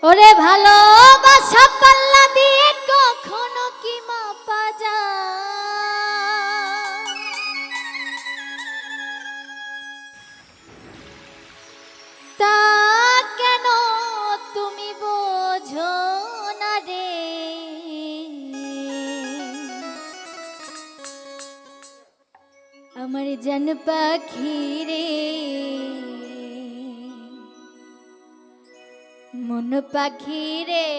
ওরে ভালোবাসা পাল্লা দিয়ে কখনো কি মাপা যায়? তা কেন তুমি বোঝো না রে? আমার জান পাখি রে, মন পাখি রে,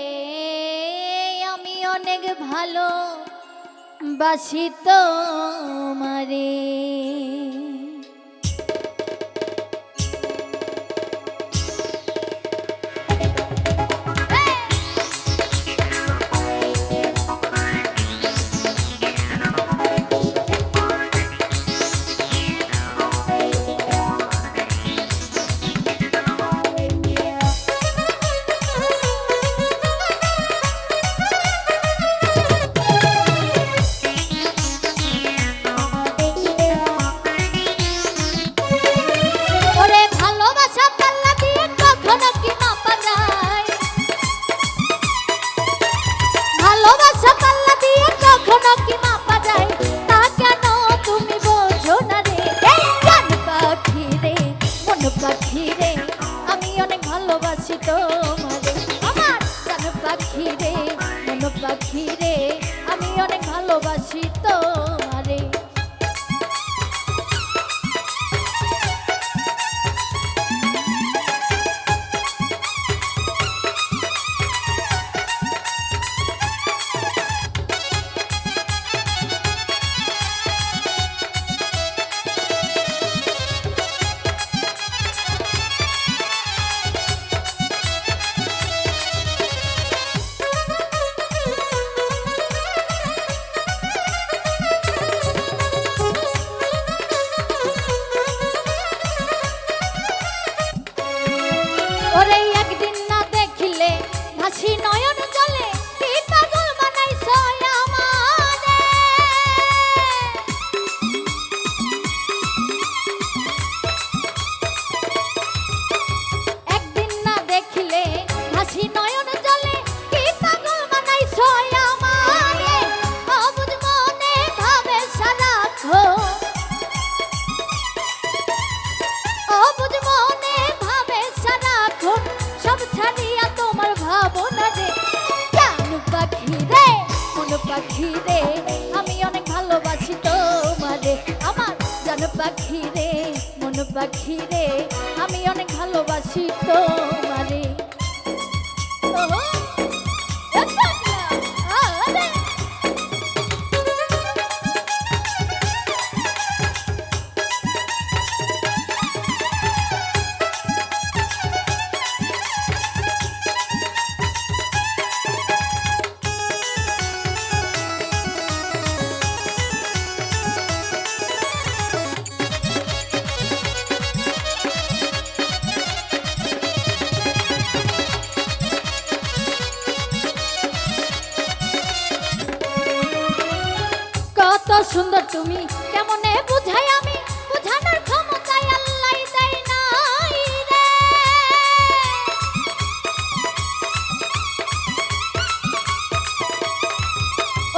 আমি অনেক ভালো বাসি তোমারে। পাখি রে, আমি অনেক ভালোবাসি তোমারে। আমার জান পাখি রে, মন পাখি রে, আমি অনেক ভালোবাসি তোমারে। ওরে একদিন না দেখিলে ভাসি নয়ন জলে, কি পাগল বানাইছো আমারে। একদিন না দেখিলে ভাসি নয়ন জলে, কি পাগল বানাইছো আমারে। অবুঝ মনে ভাবে সারাক্ষণ, অবুঝ মনে ভাবে সারাক্ষণ, সব ছাড়িয়া তোমার ভাবনা রে। জান পাখি রে, মন পাখি রে, আমি অনেক ভালোবাসি তোমারে। আমার জান পাখি রে, মন পাখি রে, আমি অনেক ভালোবাসি তোমারে। ওহো, এ পাগলা, আরে। কত সুন্দর তুমি, কেমনে বুঝাই আমি, বুঝানোর ক্ষমতায় আল্লাহ দেয় নাই রে।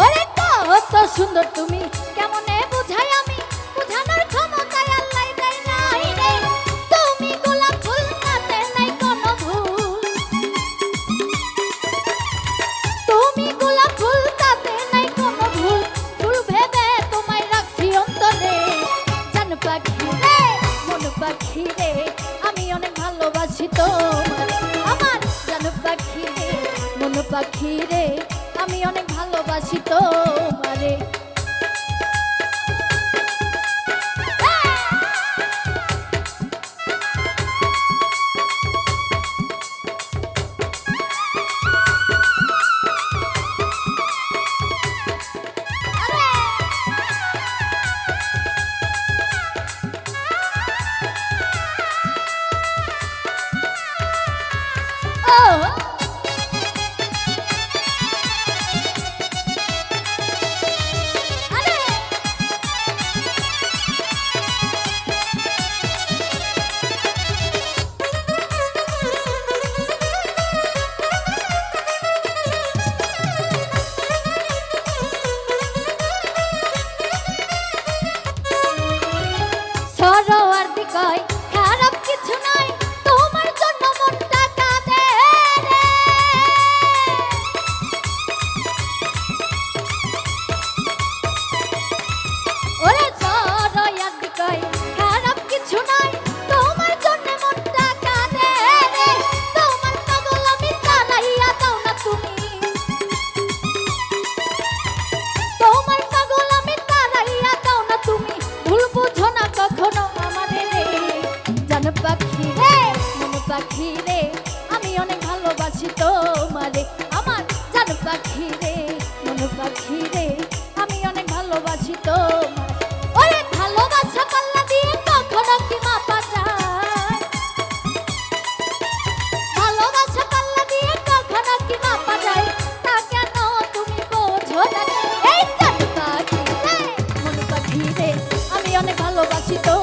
ওরে কত সুন্দর তুমি, কেমনে বুঝাই আমি, বুঝানোর ক্ষমতায় আল্লাহ দেয় নাই রে। তুমি গোলাপ ফুল, তাতে নাই কোনো ভুল। তুমি গোলাপ ফুল, তাতে নাই কোনো ভুল। ফুল ভেবে তোমায় রাখছি অন্তরে। জান পাখি রে, মন পাখি রে, আমি অনেক ভালোবাসি তোমারে। আমার জান পাখি রে, মন পাখি রে, আমি অনেক ভালোবাসি তোমারে। পাখি রে আমি অনেক ভালোবাসি তোমারে আমার জান পাখি রে মন পাখি রে আমি অনেক ভালোবাসি তোমার ওরে ভালোবাসা পাল্লা দিয়ে কখনো কি মাপা যায় ভালোবাসা পাল্লা দিয়ে কখনো কি মাপা যায় তা কেন তুমি বোঝো না এই জান পাখি রে মন পাখি রে আমি অনেক ভালোবাসি তো